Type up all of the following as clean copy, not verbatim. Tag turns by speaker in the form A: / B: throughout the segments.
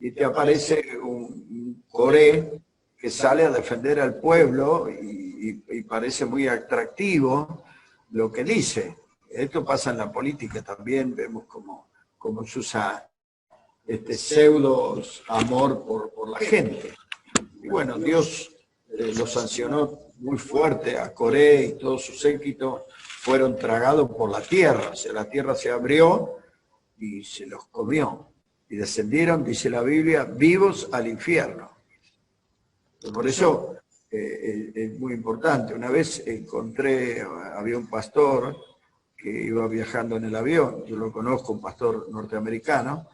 A: y te aparece un Coré que sale a defender al pueblo y parece muy atractivo lo que dice. Esto pasa en la política también, vemos cómo se usa este pseudo amor por la gente. Y bueno, Dios lo sancionó muy fuerte a Coré y todos sus séquitos fueron tragados por la tierra. O sea, la tierra se abrió y se los comió. Y descendieron, dice la Biblia, vivos al infierno. Por eso es muy importante. Una vez había un pastor que iba viajando en el avión, yo lo conozco, un pastor norteamericano,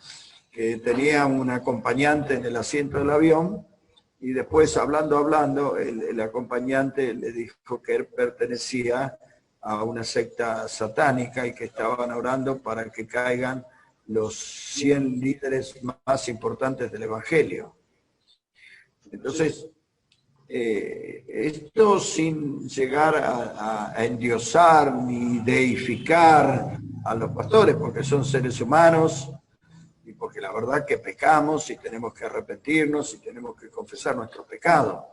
A: que tenía un acompañante en el asiento del avión, y después hablando, el acompañante le dijo que él pertenecía a una secta satánica y que estaban orando para que caigan los 100 líderes más importantes del Evangelio. Entonces, esto sin llegar a endiosar ni deificar a los pastores, porque son seres humanos y porque la verdad que pecamos y tenemos que arrepentirnos y tenemos que confesar nuestros pecados.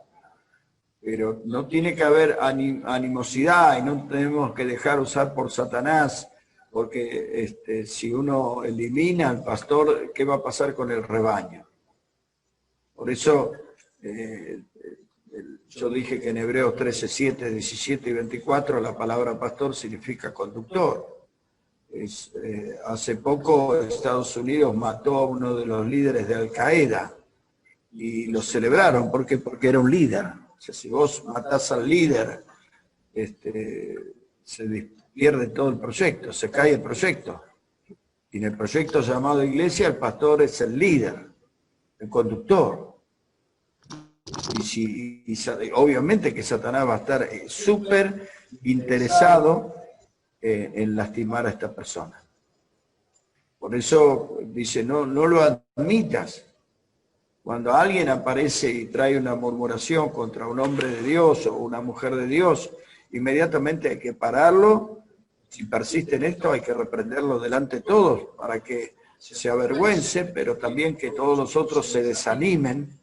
A: Pero no tiene que haber animosidad y no tenemos que dejar usar por Satanás, porque si uno elimina al pastor, ¿qué va a pasar con el rebaño? Por eso yo dije que en Hebreos 13, 7, 17 y 24 la palabra pastor significa conductor. Hace poco Estados Unidos mató a uno de los líderes de Al Qaeda y lo celebraron. ¿Por qué? Porque era un líder. O sea, si vos matás al líder, se pierde todo el proyecto, se cae el proyecto. Y en el proyecto llamado iglesia, el pastor es el líder, el conductor. Y obviamente que Satanás va a estar súper interesado en lastimar a esta persona. Por eso dice, no lo admitas. Cuando alguien aparece y trae una murmuración contra un hombre de Dios o una mujer de Dios, inmediatamente hay que pararlo. Si persiste en esto, hay que reprenderlo delante de todos para que se avergüence, pero también que todos los otros se desanimen,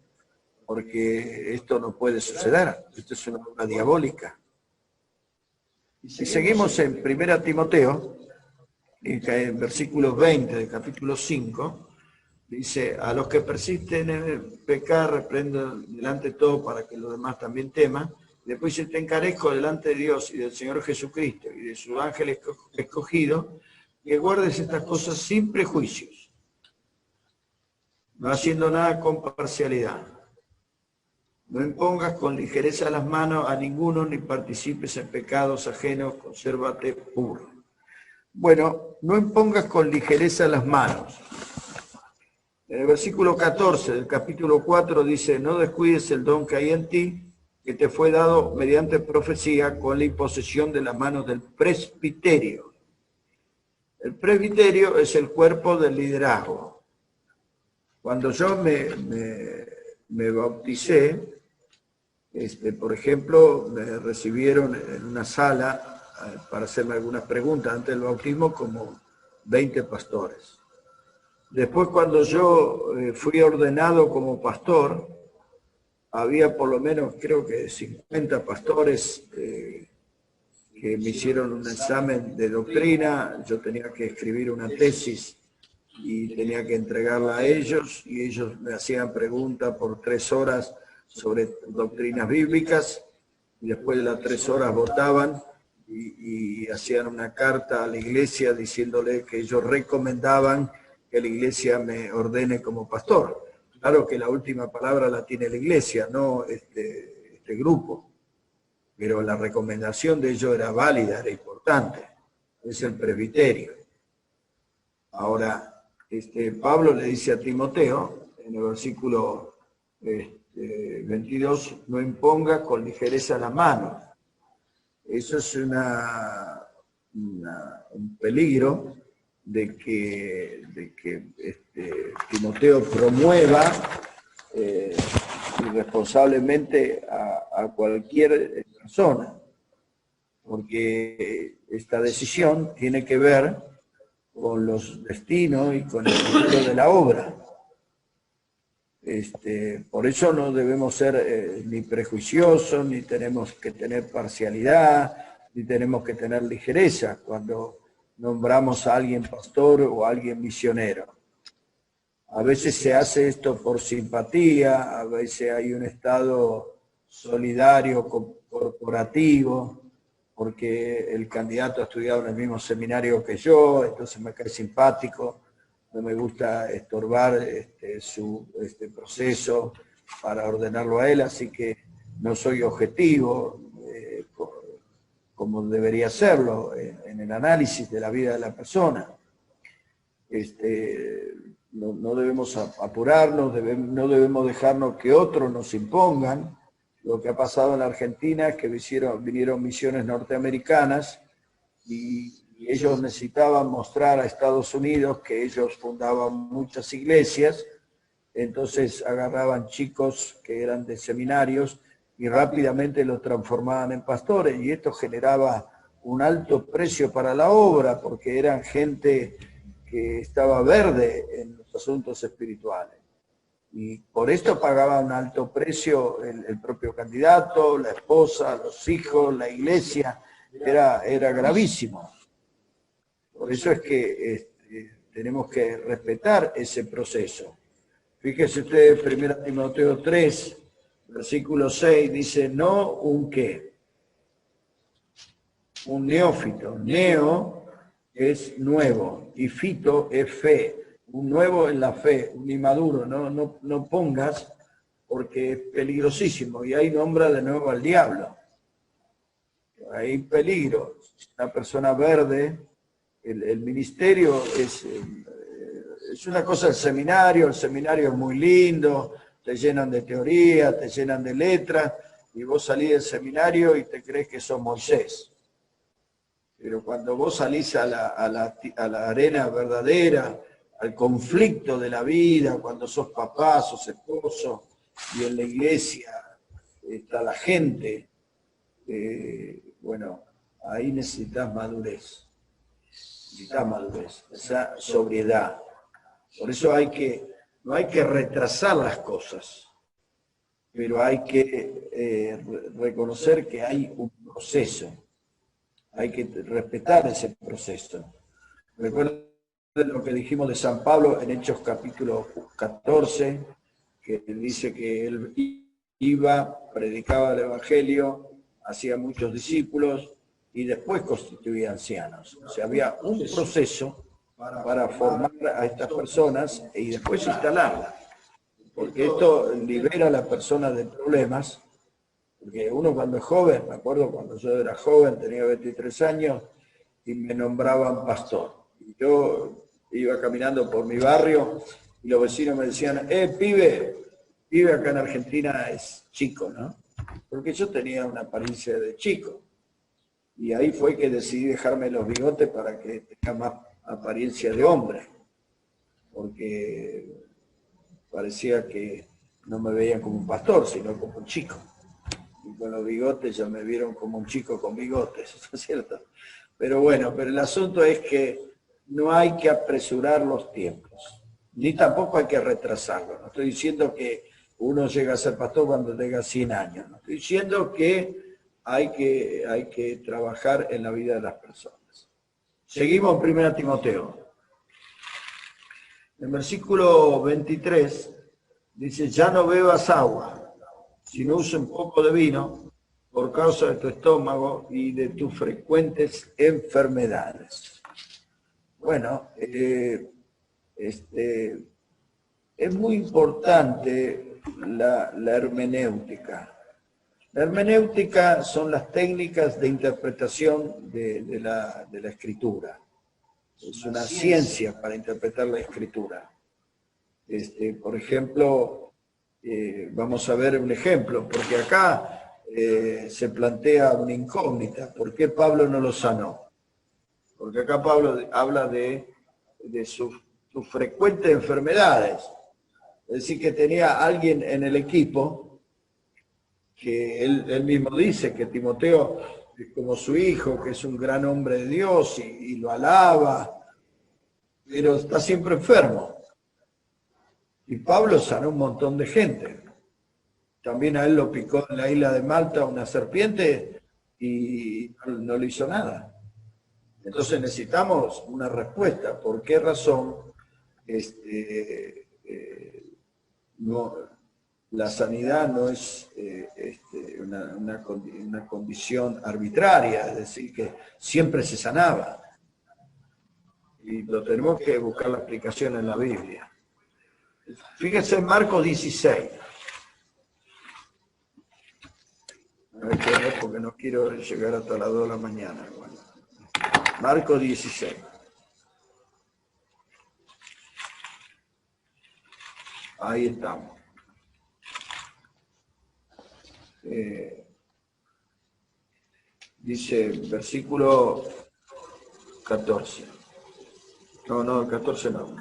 A: porque esto no puede suceder. Esto es una obra diabólica. Y seguimos en 1 Timoteo, en versículos 20 del capítulo 5, dice, a los que persisten en pecar, reprendo delante de todo para que los demás también teman. Después dice, te encarezco delante de Dios y del Señor Jesucristo y de su ángel escogido, que guardes estas cosas sin prejuicios, no haciendo nada con parcialidad. No impongas con ligereza las manos a ninguno, ni participes en pecados ajenos, consérvate puro. Bueno, no impongas con ligereza las manos. En el versículo 14 del capítulo 4 dice, no descuides el don que hay en ti, que te fue dado mediante profecía con la imposición de las manos del presbiterio. El presbiterio es el cuerpo del liderazgo. Cuando yo me bauticé, por ejemplo, me recibieron en una sala para hacerme algunas preguntas antes del bautismo como 20 pastores. Después, cuando yo fui ordenado como pastor, había por lo menos, creo que 50 pastores que me hicieron un examen de doctrina. Yo tenía que escribir una tesis y tenía que entregarla a ellos, y ellos me hacían preguntas por 3 horas sobre doctrinas bíblicas, y después de las 3 horas votaban y hacían una carta a la iglesia diciéndole que ellos recomendaban que la iglesia me ordene como pastor. Claro que la última palabra la tiene la iglesia, no este grupo, pero la recomendación de ellos era válida, era importante. Es el presbiterio. Ahora, Pablo le dice a Timoteo, en el versículo 22, no imponga con ligereza la mano. Eso es un peligro de que Timoteo promueva irresponsablemente a cualquier persona, porque esta decisión tiene que ver con los destinos y con el futuro de la obra. Por eso no debemos ser ni prejuiciosos, ni tenemos que tener parcialidad, ni tenemos que tener ligereza cuando nombramos a alguien pastor o a alguien misionero. A veces se hace esto por simpatía, a veces hay un estado solidario, corporativo, porque el candidato ha estudiado en el mismo seminario que yo, entonces me cae simpático, no me gusta estorbar su proceso para ordenarlo a él, así que no soy objetivo, como debería serlo en el análisis de la vida de la persona. No debemos apurarnos, no debemos dejarnos que otros nos impongan. Lo que ha pasado en la Argentina es que vinieron misiones norteamericanas y ellos necesitaban mostrar a Estados Unidos que ellos fundaban muchas iglesias, entonces agarraban chicos que eran de seminarios y rápidamente los transformaban en pastores, y esto generaba un alto precio para la obra, porque eran gente que estaba verde en los asuntos espirituales. Y por esto pagaba un alto precio el propio candidato, la esposa, los hijos, la iglesia, era gravísimo. Por eso es que tenemos que respetar ese proceso. Fíjese usted, 1 Timoteo 3, versículo 6, dice, no un qué, un neófito. Neo es nuevo y fito es fe. Un nuevo en la fe, un inmaduro, no pongas, porque es peligrosísimo, y ahí nombra de nuevo al diablo. Hay peligro. Una persona verde, el ministerio es una cosa el seminario es muy lindo, te llenan de teoría, te llenan de letras, y vos salís del seminario y te crees que sos Moisés. Pero cuando vos salís a la arena verdadera, al conflicto de la vida, cuando sos papá, sos esposo, y en la iglesia está la gente, bueno, ahí necesitas madurez, esa sobriedad. Por eso no hay que retrasar las cosas, pero hay que reconocer que hay un proceso, hay que respetar ese proceso. Recuerden lo que dijimos de San Pablo en Hechos capítulo 14, que dice que él iba, predicaba el Evangelio, hacía muchos discípulos y después constituía ancianos. O sea, había un proceso para formar a estas personas y después instalarlas. Porque esto libera a la persona de problemas, porque uno cuando es joven, me acuerdo cuando yo era joven, tenía 23 años, y me nombraban pastor. Y yo iba caminando por mi barrio y los vecinos me decían, pibe acá en Argentina es chico, ¿no? Porque yo tenía una apariencia de chico. Y ahí fue que decidí dejarme los bigotes para que tenga más apariencia de hombre. Porque parecía que no me veían como un pastor, sino como un chico. Y con los bigotes ya me vieron como un chico con bigotes, ¿no es cierto? Pero bueno, pero el asunto es que no hay que apresurar los tiempos, ni tampoco hay que retrasarlos. No estoy diciendo que uno llega a ser pastor cuando tenga 100 años, no estoy diciendo que hay que trabajar en la vida de las personas. Seguimos en 1 Timoteo. En el versículo 23 dice, ya no bebas agua, sino usa un poco de vino por causa de tu estómago y de tus frecuentes enfermedades. Bueno, es muy importante la hermenéutica. La hermenéutica son las técnicas de interpretación de la Escritura. Es una ciencia para interpretar la Escritura. Por ejemplo, vamos a ver un ejemplo, porque acá se plantea una incógnita. ¿Por qué Pablo no lo sanó? Porque acá Pablo habla de sus frecuentes enfermedades. Es decir, que tenía alguien en el equipo que él mismo dice que Timoteo es como su hijo, que es un gran hombre de Dios y lo alaba, pero está siempre enfermo. Y Pablo sanó un montón de gente. También a él lo picó en la isla de Malta una serpiente y no le hizo nada. Entonces necesitamos una respuesta. ¿Por qué razón no, la sanidad no es una condición arbitraria? Es decir, que siempre se sanaba. Y lo tenemos que buscar la explicación en la Biblia. Fíjense en Marcos 16. A ver qué es, porque no quiero llegar hasta las 2 de la mañana. Bueno. Marcos 16. Ahí estamos. Dice versículo 14. No, 14 no.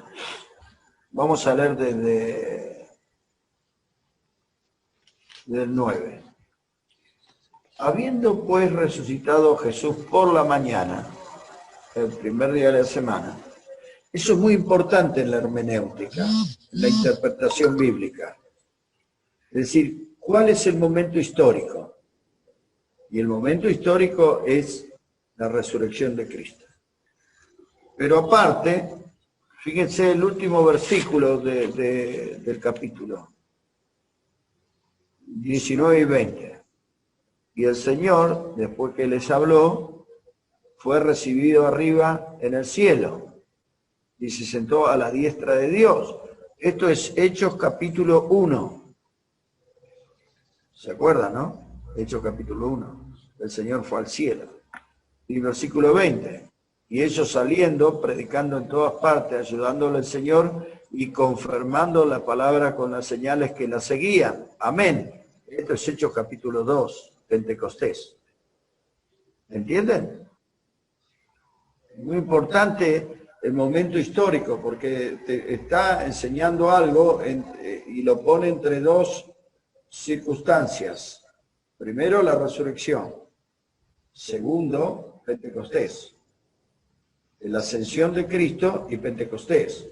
A: Vamos a leer desde el 9. Habiendo pues resucitado Jesús por la mañana, el primer día de la semana, eso es muy importante en la hermenéutica, en la interpretación bíblica. Es decir, ¿cuál es el momento histórico? Y el momento histórico es la resurrección de Cristo. Pero aparte, fíjense el último versículo del capítulo, 19 y 20. Y el Señor, después que les habló, fue recibido arriba en el cielo y se sentó a la diestra de Dios. Esto es Hechos capítulo 1. ¿Se acuerdan, no? Hechos capítulo 1. El Señor fue al cielo. Y versículo 20. Y ellos saliendo, predicando en todas partes, ayudándole al Señor y confirmando la palabra con las señales que la seguían. Amén. Esto es Hechos capítulo 2, Pentecostés. ¿Entienden? Muy importante el momento histórico, porque te está enseñando algo y lo pone entre dos circunstancias. Primero, la resurrección. Segundo, Pentecostés. La ascensión de Cristo y Pentecostés.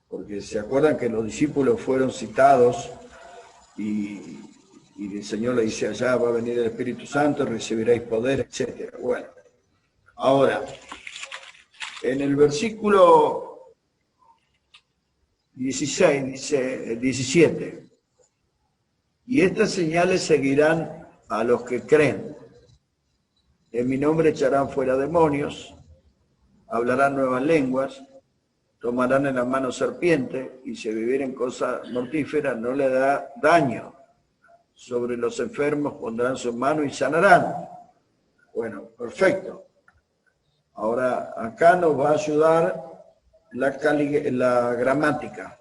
A: Porque se acuerdan que los discípulos fueron citados y el Señor le dice: allá va a venir el Espíritu Santo, recibiréis poder, etc. Bueno, ahora, en el versículo 16 dice, 17, y estas señales seguirán a los que creen. En mi nombre echarán fuera demonios, hablarán nuevas lenguas, tomarán en la mano serpiente, y si bebieren cosas mortíferas no le da daño. Sobre los enfermos pondrán sus manos y sanarán. Bueno, perfecto. Ahora, acá nos va a ayudar la gramática.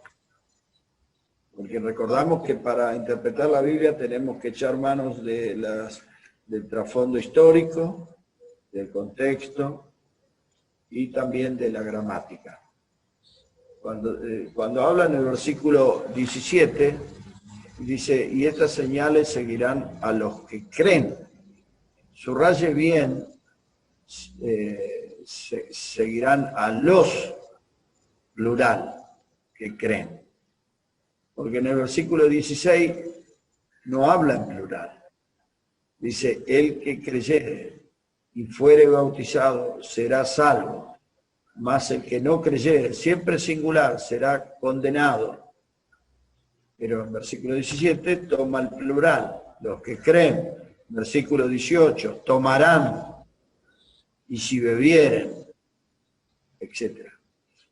A: Porque recordamos que para interpretar la Biblia tenemos que echar manos del trasfondo histórico, del contexto y también de la gramática. Cuando habla en el versículo 17, dice, y estas señales seguirán a los que creen. Subraye bien, seguirán a los, plural, que creen. Porque en el versículo 16 no habla en plural. Dice, el que creyere y fuere bautizado será salvo, mas el que no creyere, siempre singular, será condenado. Pero en versículo 17 toma el plural, los que creen. Versículo 18, tomarán, y si bebieren, etc.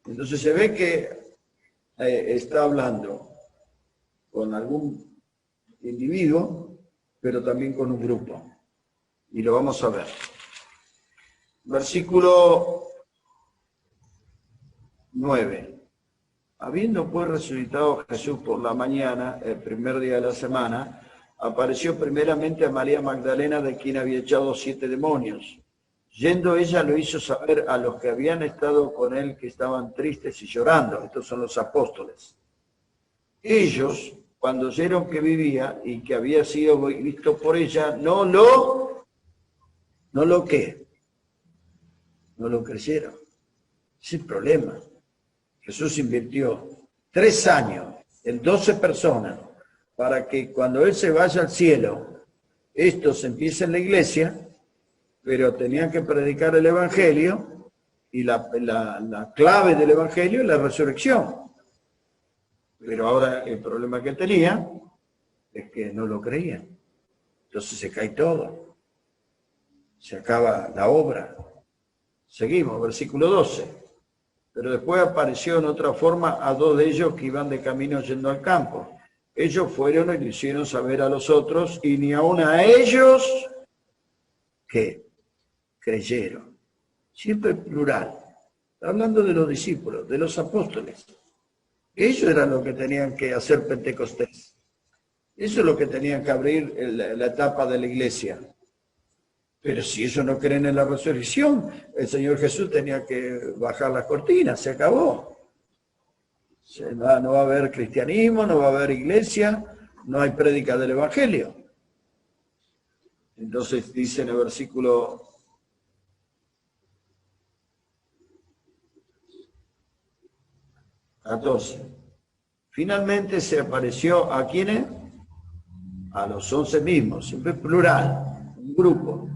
A: Entonces se ve que está hablando con algún individuo, pero también con un grupo. Y lo vamos a ver. Versículo 9. Habiendo pues resucitado Jesús por la mañana, el primer día de la semana, apareció primeramente a María Magdalena, de quien había echado 7 demonios. Yendo ella lo hizo saber a los que habían estado con él, que estaban tristes y llorando. Estos son los apóstoles. Ellos, cuando oyeron que vivía y que había sido visto por ella, no lo creyeron. Ese es el problema. Jesús invirtió 3 años en 12 personas para que cuando Él se vaya al cielo, estos empiecen la iglesia, pero tenían que predicar el Evangelio y la clave del Evangelio es la resurrección. Pero ahora el problema que tenía es que no lo creían. Entonces se cae todo. Se acaba la obra. Seguimos, versículo 12. Pero después apareció en otra forma a 2 de ellos que iban de camino yendo al campo. Ellos fueron y le hicieron saber a los otros, y ni aun a ellos que creyeron. Siempre plural. Está hablando de los discípulos, de los apóstoles. Ellos eran los que tenían que hacer Pentecostés. Eso es lo que tenían que abrir la etapa de la iglesia. Pero si ellos no creen en la resurrección, el Señor Jesús tenía que bajar las cortinas, se acabó. No va a haber cristianismo, no va a haber iglesia, no hay prédica del Evangelio. Entonces dice en el versículo 14. Finalmente se apareció ¿a quiénes? A los 11 mismos, siempre plural, un grupo.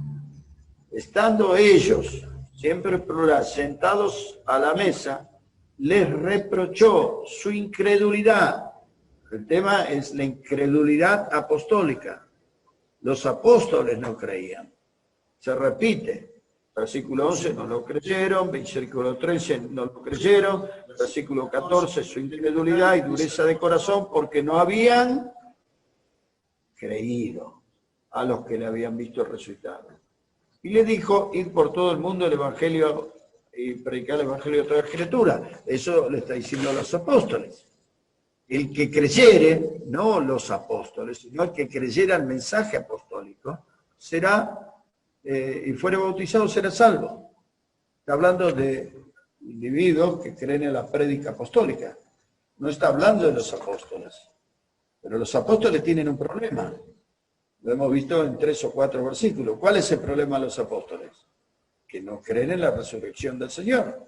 A: Estando ellos, siempre plural, sentados a la mesa, les reprochó su incredulidad. El tema es la incredulidad apostólica. Los apóstoles no creían. Se repite. Versículo 11, no lo creyeron. Versículo 13, no lo creyeron. Versículo 14, su incredulidad y dureza de corazón, porque no habían creído a los que le habían visto resucitado. Y le dijo, ir por todo el mundo el Evangelio y predicar el Evangelio de toda criatura. Eso le está diciendo a los apóstoles. El que creyere, no los apóstoles, sino el que creyera el mensaje apostólico, será, y fuere bautizado, será salvo. Está hablando de individuos que creen en la prédica apostólica. No está hablando de los apóstoles. Pero los apóstoles tienen un problema. Lo hemos visto en 3 o 4 versículos. ¿Cuál es el problema de los apóstoles? Que no creen en la resurrección del Señor.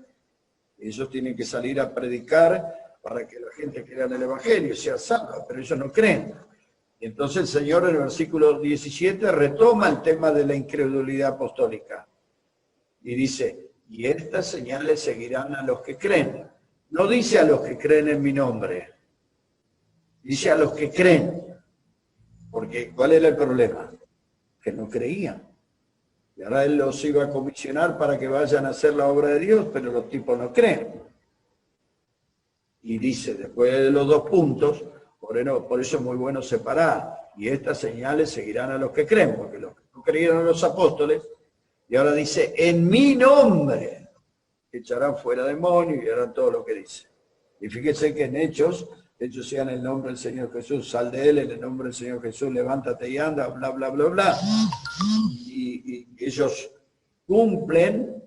A: Ellos tienen que salir a predicar para que la gente crea en el Evangelio, sea salva, pero ellos no creen. Y entonces el Señor en el versículo 17 retoma el tema de la incredulidad apostólica. Y dice, y estas señales seguirán a los que creen. No dice a los que creen en mi nombre. Dice a los que creen. Porque ¿cuál era el problema? Que no creían. Y ahora Él los iba a comisionar para que vayan a hacer la obra de Dios, pero los tipos no creen. Y dice, después de los 2 puntos, por eso es muy bueno separar. Y estas señales seguirán a los que creen, porque los que no creyeron a los apóstoles, y ahora dice, en mi nombre echarán fuera demonios y harán todo lo que dice. Y fíjense que en Hechos sea en el nombre del Señor Jesús, sal de Él, en el nombre del Señor Jesús, levántate y anda, bla, bla, bla, bla. Y ellos cumplen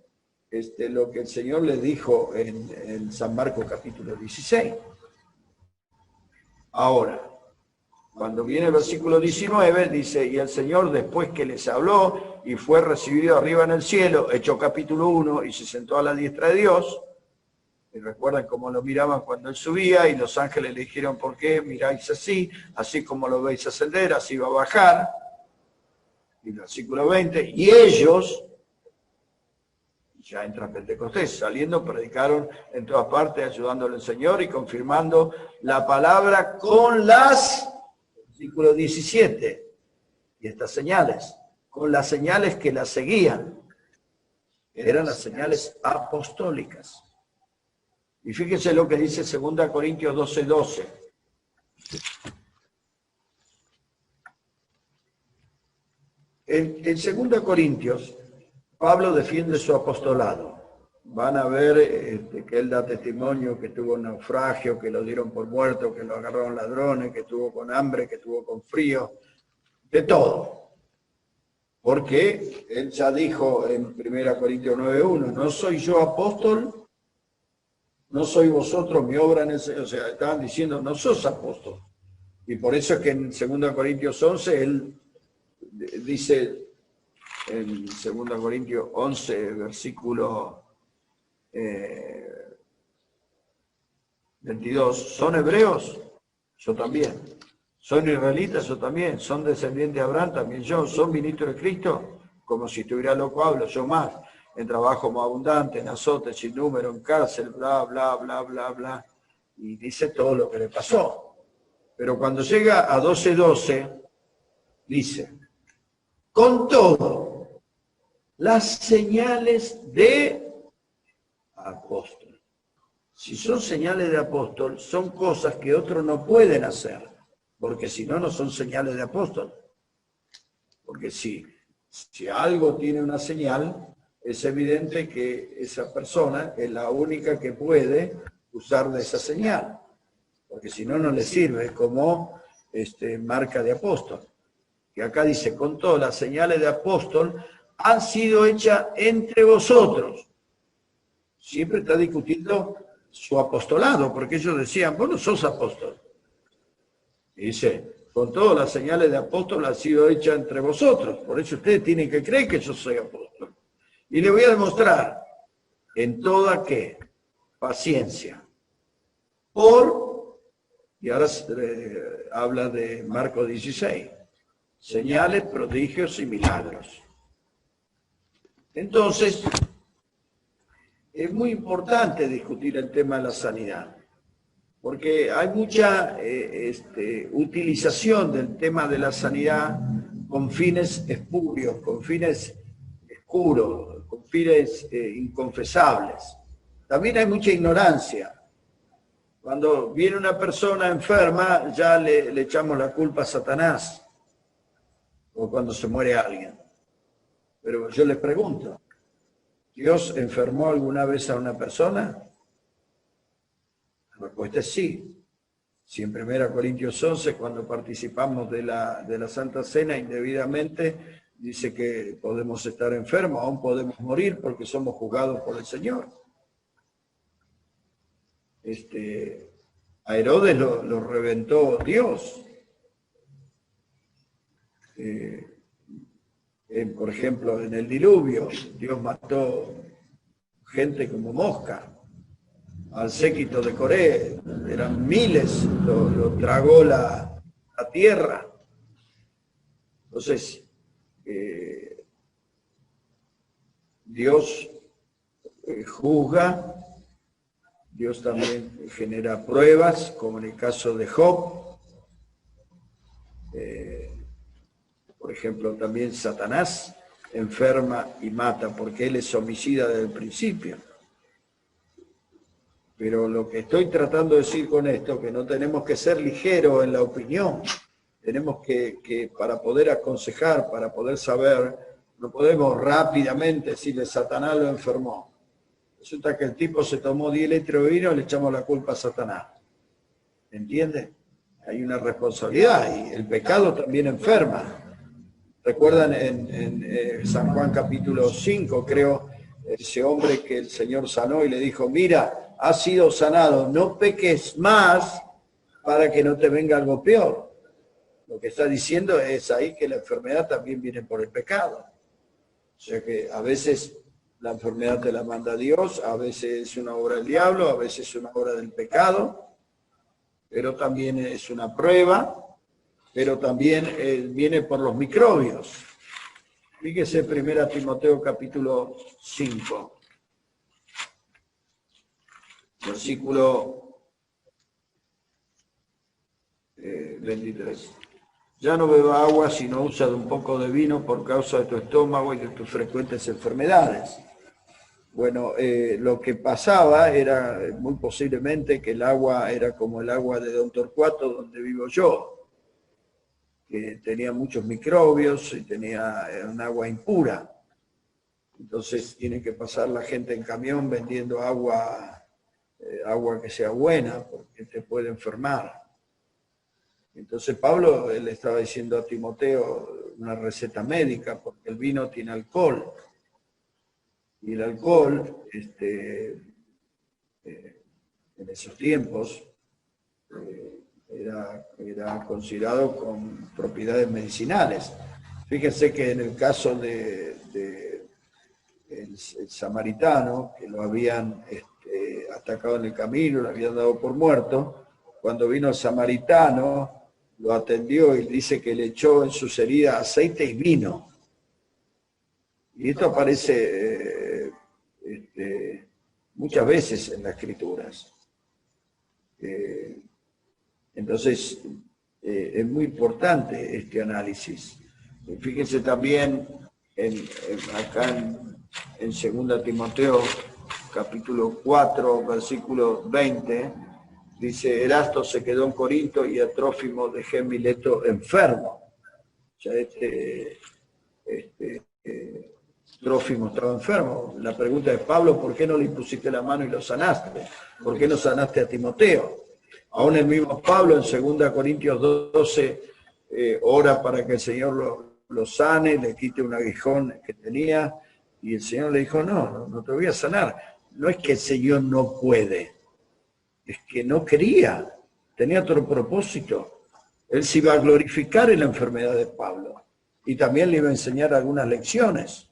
A: lo que el Señor les dijo en San Marcos capítulo 16. Ahora, cuando viene el versículo 19, dice, y el Señor después que les habló y fue recibido arriba en el cielo, Hechos capítulo 1, y se sentó a la diestra de Dios, y recuerdan cómo lo miraban cuando Él subía, y los ángeles le dijeron, ¿por qué miráis así? Así como lo veis ascender, así va a bajar. Y el versículo 20, y ellos, ya entra Pentecostés, saliendo predicaron en todas partes, ayudándole al Señor y confirmando la palabra con las, versículo 17, y estas señales, con las señales que las seguían, eran las señales apostólicas. Y fíjense lo que dice 2 Corintios 12:12. En 2 Corintios, Pablo defiende su apostolado. Van a ver que él da testimonio que tuvo un naufragio, que lo dieron por muerto, que lo agarraron ladrones, que estuvo con hambre, que estuvo con frío, de todo. Porque él ya dijo en 1 Corintios 9:1, no soy yo apóstol, no soy vosotros mi obra en el Señor. O sea, estaban diciendo, no sos apóstol. Y por eso es que en 2 Corintios 11, él dice, en 2 Corintios 11, versículo 22, ¿son hebreos? Yo también. ¿Son israelitas? Yo también. ¿Son descendientes de Abraham? También yo. ¿Son ministros de Cristo? Como si estuviera loco hablo, yo más. En trabajo más abundante, en azotes sin número, en cárcel, bla, bla, bla, bla, bla. Y dice todo lo que le pasó. Pero cuando llega a 12:12, dice, con todo, las señales de apóstol. Si son señales de apóstol, son cosas que otros no pueden hacer, porque si no, no son señales de apóstol. Porque si algo tiene una señal, es evidente que esa persona es la única que puede usar de esa señal, porque si no, no le sirve como marca de apóstol. Y acá dice, con todas las señales de apóstol han sido hechas entre vosotros. Siempre está discutiendo su apostolado, porque ellos decían, vos no sos apóstol. Y dice, con todas las señales de apóstol han sido hechas entre vosotros. Por eso ustedes tienen que creer que yo soy apóstol. Y le voy a demostrar en toda ¿qué? Paciencia. Y ahora habla de Marcos 16, señales, prodigios y milagros. Entonces, es muy importante discutir el tema de la sanidad, porque hay mucha utilización del tema de la sanidad con fines espurios, con fines oscuros, con fines inconfesables. También hay mucha ignorancia. Cuando viene una persona enferma, ya le echamos la culpa a Satanás, o cuando se muere alguien. Pero yo les pregunto, ¿Dios enfermó alguna vez a una persona? La respuesta es sí. Si en 1 Corintios 11, cuando participamos de la Santa Cena indebidamente, dice que podemos estar enfermos, aún podemos morir porque somos juzgados por el Señor. A Herodes lo reventó Dios. Por ejemplo, en el diluvio, Dios mató gente como mosca. Al séquito de Coré, eran miles, lo tragó la tierra. Entonces, Dios juzga, Dios también genera pruebas, como en el caso de Job. Por ejemplo, también Satanás enferma y mata, porque él es homicida desde el principio. Pero lo que estoy tratando de decir con esto, que no tenemos que ser ligeros en la opinión, tenemos que para poder aconsejar, para poder saber, no podemos rápidamente decirle Satanás lo enfermó. Resulta que el tipo se tomó 10 litros de vino y le echamos la culpa a Satanás. ¿Entiende? Hay una responsabilidad y el pecado también enferma. ¿Recuerdan en San Juan capítulo 5, creo, ese hombre que el Señor sanó y le dijo, mira, has sido sanado, no peques más para que no te venga algo peor? Lo que está diciendo es ahí que la enfermedad también viene por el pecado. O sea que a veces la enfermedad te la manda Dios, a veces es una obra del diablo, a veces es una obra del pecado, pero también es una prueba, pero también viene por los microbios. Fíjese 1 Timoteo capítulo 5, versículo 23. Ya no beba agua si no usa de un poco de vino por causa de tu estómago y de tus frecuentes enfermedades. Bueno, lo que pasaba era muy posiblemente que el agua era como el agua de Don Torcuato, donde vivo yo, que tenía muchos microbios y tenía un agua impura. Entonces tiene que pasar la gente en camión vendiendo agua que sea buena, porque te puede enfermar. Entonces Pablo le estaba diciendo a Timoteo una receta médica, porque el vino tiene alcohol. Y el alcohol, en esos tiempos, era considerado con propiedades medicinales. Fíjense que en el caso el samaritano, que lo habían atacado en el camino, lo habían dado por muerto. Cuando vino el samaritano, lo atendió y dice que le echó en sus heridas aceite y vino. Y esto aparece muchas veces en las Escrituras. Entonces, es muy importante este análisis. Fíjense también acá en 2 Timoteo, capítulo 4, versículo 20, dice, Erasto se quedó en Corinto y a Trófimo dejé en Mileto enfermo. O sea, Trófimo estaba enfermo. La pregunta es, Pablo, ¿por qué no le impusiste la mano y lo sanaste? ¿Por qué no sanaste a Timoteo? Aún el mismo Pablo en 2 Corintios 12 ora para que el Señor lo sane, le quite un aguijón que tenía, y el Señor le dijo, no te voy a sanar. No es que el Señor no puede, es que no quería, tenía otro propósito. Él se iba a glorificar en la enfermedad de Pablo y también le iba a enseñar algunas lecciones.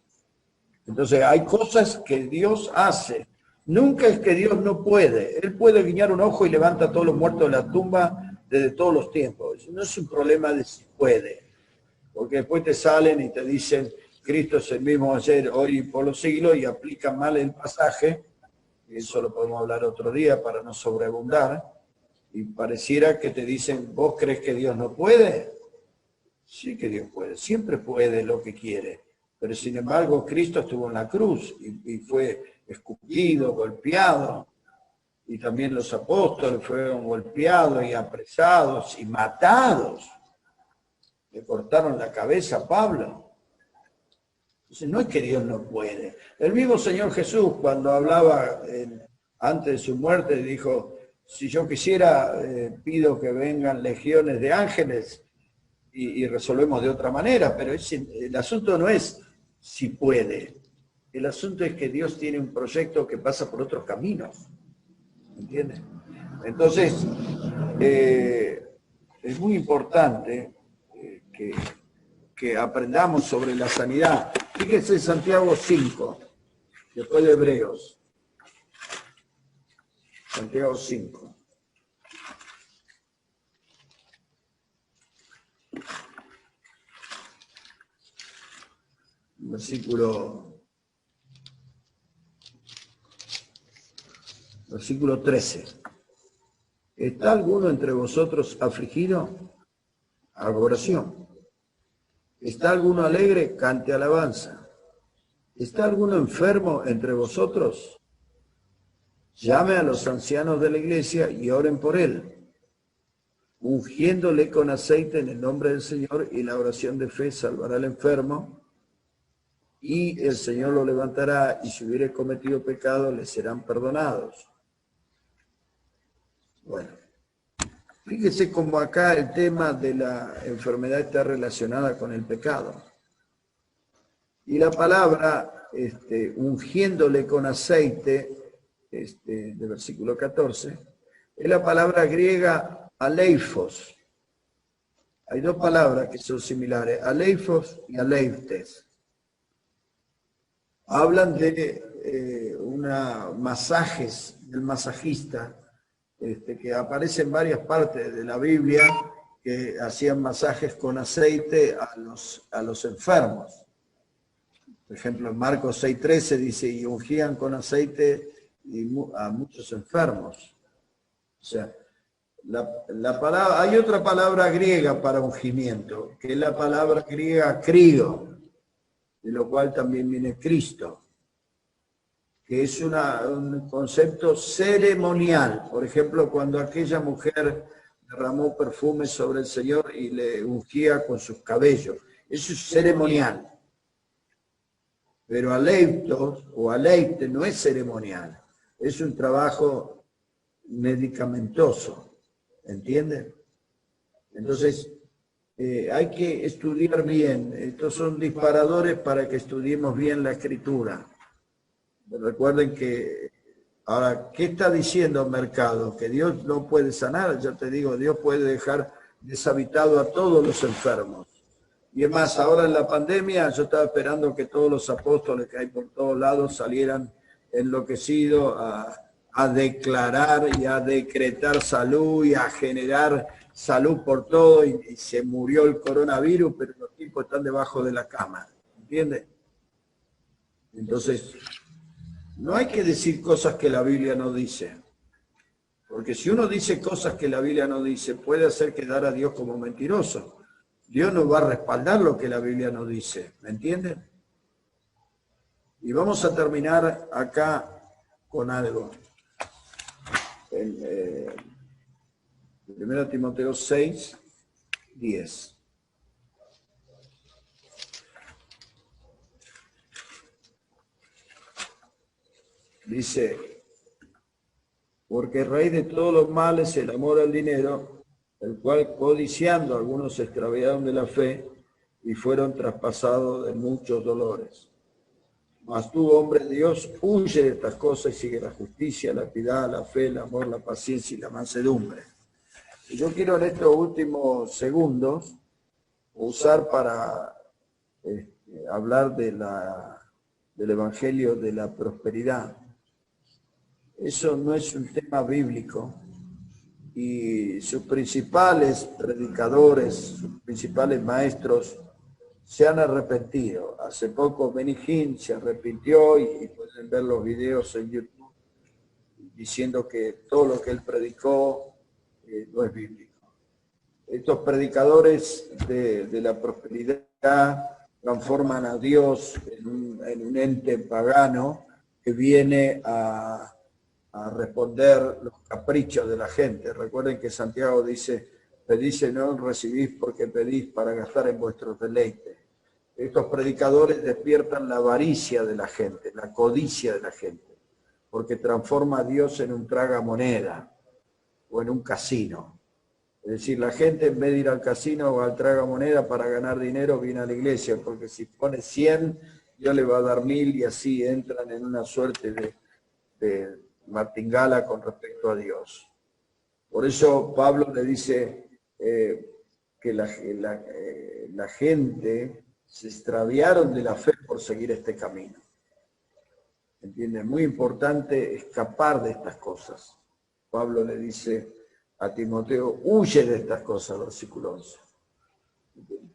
A: Entonces hay cosas que Dios hace. Nunca es que Dios no puede. Él puede guiñar un ojo y levanta a todos los muertos de la tumba desde todos los tiempos. No es un problema de si puede. Porque después te salen y te dicen, Cristo es el mismo ayer, hoy y por los siglos, y aplican mal el pasaje. Y eso lo podemos hablar otro día para no sobreabundar. Y pareciera que te dicen, ¿vos crees que Dios no puede? Sí que Dios puede. Siempre puede lo que quiere. Pero sin embargo, Cristo estuvo en la cruz y fue escupido, golpeado. Y también los apóstoles fueron golpeados y apresados y matados. Le cortaron la cabeza a Pablo. Entonces, no es que Dios no puede. El mismo Señor Jesús, cuando hablaba antes de su muerte, dijo, si yo quisiera, pido que vengan legiones de ángeles y resolvemos de otra manera. Pero el asunto no es si puede. El asunto es que Dios tiene un proyecto que pasa por otros caminos. ¿Entiendes? Entonces, es muy importante que aprendamos sobre la sanidad. Fíjense en Santiago 5, después de Hebreos. Santiago 5. Versículo 13. ¿Está alguno entre vosotros afligido? Haga oración. ¿Está alguno alegre? Cante alabanza. ¿Está alguno enfermo entre vosotros? Llame a los ancianos de la iglesia y oren por él, ungiéndole con aceite en el nombre del Señor, y la oración de fe salvará al enfermo, y el Señor lo levantará, y si hubiere cometido pecado, le serán perdonados. Bueno, fíjese cómo acá el tema de la enfermedad está relacionada con el pecado. Y la palabra, ungiéndole con aceite, de versículo 14, es la palabra griega aleifos. Hay dos palabras que son similares, aleifos y aleiftes. Hablan de masajes del masajista, que aparece en varias partes de la Biblia, que hacían masajes con aceite a los enfermos. Por ejemplo, en Marcos 6:13 dice, y ungían con aceite a muchos enfermos. O sea, la palabra, hay otra palabra griega para ungimiento, que es la palabra griega crío, de lo cual también viene Cristo, que es un concepto ceremonial. Por ejemplo, cuando aquella mujer derramó perfume sobre el Señor y le ungía con sus cabellos, eso es ceremonial. Pero aleiptos o aleite no es ceremonial, es un trabajo medicamentoso, ¿entienden? Entonces, hay que estudiar bien. Estos son disparadores para que estudiemos bien la Escritura. Recuerden que, ahora, ¿qué está diciendo el mercado? Que Dios no puede sanar. Yo te digo, Dios puede dejar deshabitado a todos los enfermos. Y es más, ahora en la pandemia yo estaba esperando que todos los apóstoles que hay por todos lados salieran enloquecidos a declarar y a decretar salud y a generar salud por todo y se murió el coronavirus, pero los tipos están debajo de la cama, ¿entiendes? Entonces, no hay que decir cosas que la Biblia no dice, porque si uno dice cosas que la Biblia no dice, puede hacer quedar a Dios como mentiroso. Dios no va a respaldar lo que la Biblia no dice, ¿me entienden? Y vamos a terminar acá con algo. En 1 Timoteo 6, 10. Dice, porque el rey de todos los males es el amor al dinero, el cual codiciando algunos se extraviaron de la fe y fueron traspasados de muchos dolores. Mas tú, hombre de Dios, huye de estas cosas y sigue la justicia, la piedad, la fe, el amor, la paciencia y la mansedumbre. Y yo quiero en estos últimos segundos usar para hablar del Evangelio de la prosperidad. Eso no es un tema bíblico y sus principales predicadores, sus principales maestros se han arrepentido. Hace poco Benny Hinn se arrepintió y pueden ver los videos en YouTube diciendo que todo lo que él predicó no es bíblico. Estos predicadores de la prosperidad transforman a Dios en un ente pagano que viene a responder los caprichos de la gente. Recuerden que Santiago dice, pedís y no recibís porque pedís para gastar en vuestros deleites. Estos predicadores despiertan la avaricia de la gente, la codicia de la gente, porque transforma a Dios en un tragamoneda o en un casino. Es decir, la gente en vez de ir al casino o al tragamoneda para ganar dinero, viene a la iglesia, porque si pone 100, Dios le va a dar 1000 y así entran en una suerte de martingala con respecto a Dios. Por eso Pablo le dice que la gente se extraviaron de la fe por seguir este camino. ¿Entienden? Muy importante escapar de estas cosas. Pablo le dice a Timoteo, huye de estas cosas, versículo 11. ¿Entienden?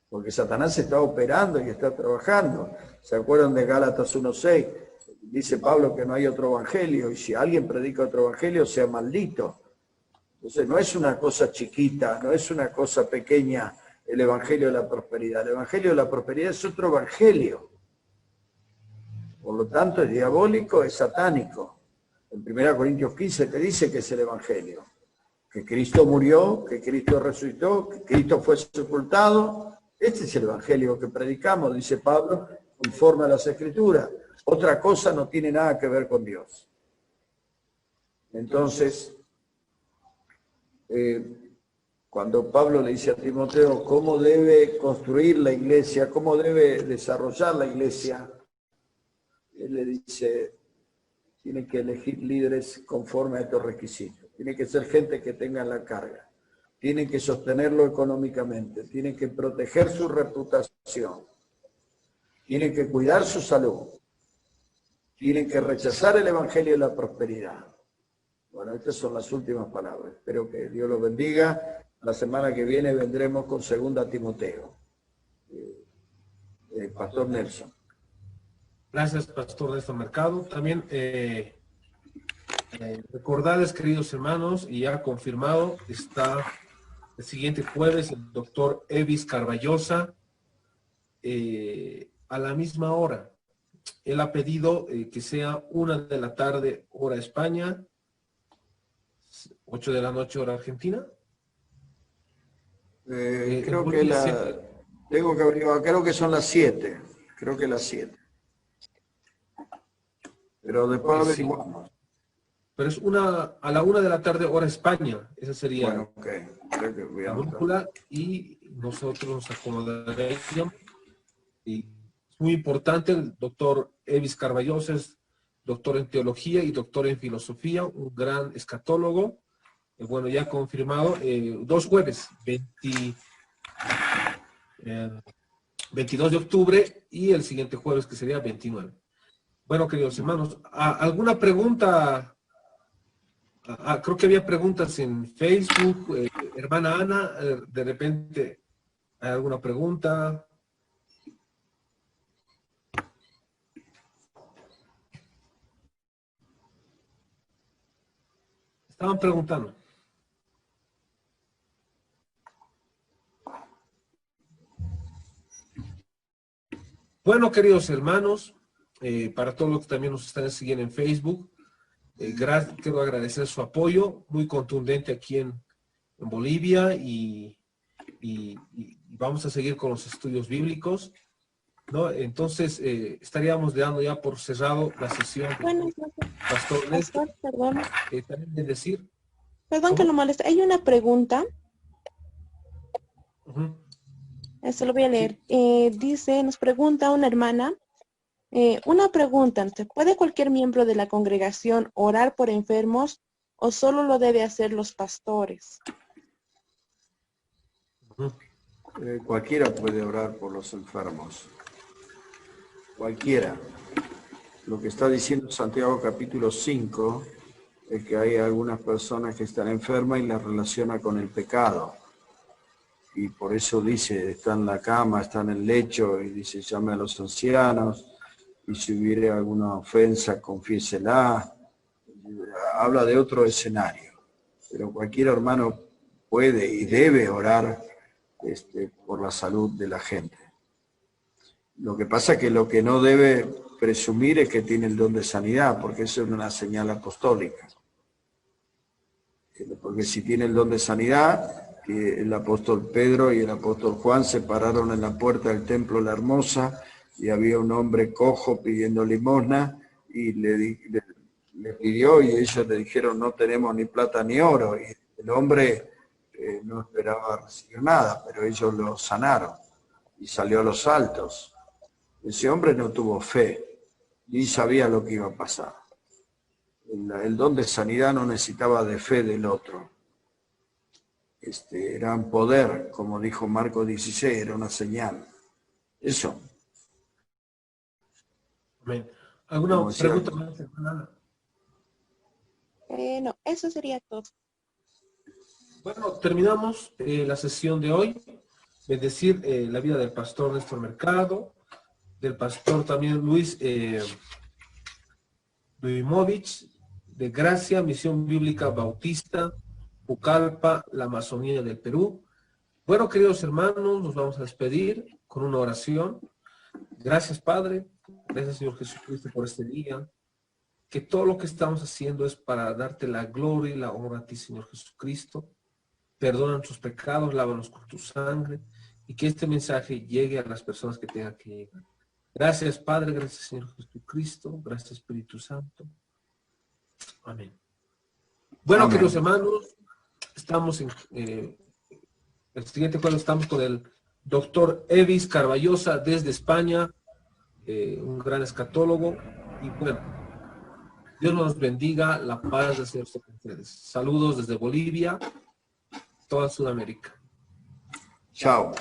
A: Porque Satanás está operando y está trabajando. ¿Se acuerdan de Gálatas 1:6? Dice Pablo que no hay otro evangelio, y si alguien predica otro evangelio, sea maldito. Entonces no es una cosa chiquita, no es una cosa pequeña el evangelio de la prosperidad. El evangelio de la prosperidad es otro evangelio. Por lo tanto, es diabólico, es satánico. En 1 Corintios 15 te dice que es el evangelio. Que Cristo murió, que Cristo resucitó, que Cristo fue sepultado. Este es el evangelio que predicamos, dice Pablo, conforme a las Escrituras. Otra cosa no tiene nada que ver con Dios. Entonces, cuando Pablo le dice a Timoteo cómo debe construir la iglesia, cómo debe desarrollar la iglesia, él le dice, tiene que elegir líderes conforme a estos requisitos. Tiene que ser gente que tenga la carga. Tienen que sostenerlo económicamente. Tienen que proteger su reputación. Tienen que cuidar su salud. Tienen que rechazar el evangelio de la prosperidad. Bueno, estas son las últimas palabras. Espero que Dios los bendiga. La semana que viene vendremos con 2 Timoteo. Pastor Nelson.
B: Gracias, Pastor Néstor Mercado. También recordarles, queridos hermanos, y ya confirmado, está el siguiente jueves el doctor Evis Carballosa a la misma hora. Él ha pedido que sea 1 de la tarde, hora España, 8 de la noche, hora Argentina.
A: Creo que tengo que averiguar, creo que son las 7. Creo que las 7. Pero después averiguamos.
B: Pero es a la 1 de la tarde, hora España. Esa sería
A: bueno, okay. Creo que voy a
B: la brújula, y nosotros nos acomodaremos. Y es muy importante, el doctor Evis Carballosa es doctor en teología y doctor en filosofía, un gran escatólogo. Bueno, ya confirmado, 2 jueves, 22 de octubre y el siguiente jueves que sería 29. Bueno, queridos hermanos, ¿alguna pregunta Creo que había preguntas en Facebook. Hermana Ana, de repente, ¿hay alguna pregunta? Estaban preguntando. Bueno, queridos hermanos, para todos los que también nos están siguiendo en Facebook, quiero agradecer su apoyo, muy contundente aquí en Bolivia y vamos a seguir con los estudios bíblicos, ¿no? Entonces, estaríamos dando ya por cerrado la sesión.
C: Bueno,
B: Pastor Néstor,
C: perdón.
B: también de decir.
C: Perdón
B: ¿Cómo?
C: que lo moleste. Hay una pregunta. Esto lo voy a leer. Dice, nos pregunta una hermana, una pregunta, ¿puede cualquier miembro de la congregación orar por enfermos o solo lo debe hacer los pastores?
A: Cualquiera puede orar por los enfermos. Cualquiera. Lo que está diciendo Santiago capítulo 5 es que hay algunas personas que están enfermas y las relaciona con el pecado. Y por eso dice, está en la cama, está en el lecho, y dice, llame a los ancianos, y si hubiere alguna ofensa, confiésela. Habla de otro escenario. Pero cualquier hermano puede y debe orar por la salud de la gente. Lo que pasa es que lo que no debe presumir es que tiene el don de sanidad, porque eso es una señal apostólica. Porque si tiene el don de sanidad, que el apóstol Pedro y el apóstol Juan se pararon en la puerta del templo La Hermosa y había un hombre cojo pidiendo limosna y le pidió y ellos le dijeron no tenemos ni plata ni oro, y el hombre no esperaba recibir nada, pero ellos lo sanaron y salió a los altos. Ese hombre no tuvo fe ni sabía lo que iba a pasar. El don de sanidad no necesitaba de fe del otro. Era un poder, como dijo Marcos 16, era una señal. Eso.
B: Amén. ¿Alguna pregunta más, hermana?
C: No, eso sería todo.
B: Bueno, terminamos la sesión de hoy. Bendecir la vida del pastor Néstor Mercado, del pastor también Luis Luimovich, de Gracia, Misión Bíblica Bautista, Pucallpa, la Amazonía del Perú. Bueno, queridos hermanos, nos vamos a despedir con una oración. Gracias, Padre. Gracias, Señor Jesucristo, por este día. Que todo lo que estamos haciendo es para darte la gloria y la honra a ti, Señor Jesucristo. Perdona nuestros pecados, lávanos con tu sangre y que este mensaje llegue a las personas que tengan que llegar. Gracias, Padre. Gracias, Señor Jesucristo. Gracias, Espíritu Santo. Amén. Bueno,
A: Amén.
B: queridos hermanos, estamos en el siguiente juego, estamos con el doctor Evis Carballosa desde España, un gran escatólogo. Y bueno, Dios nos bendiga, la paz de Señor esté con ustedes. Saludos desde Bolivia, toda Sudamérica.
A: Chao.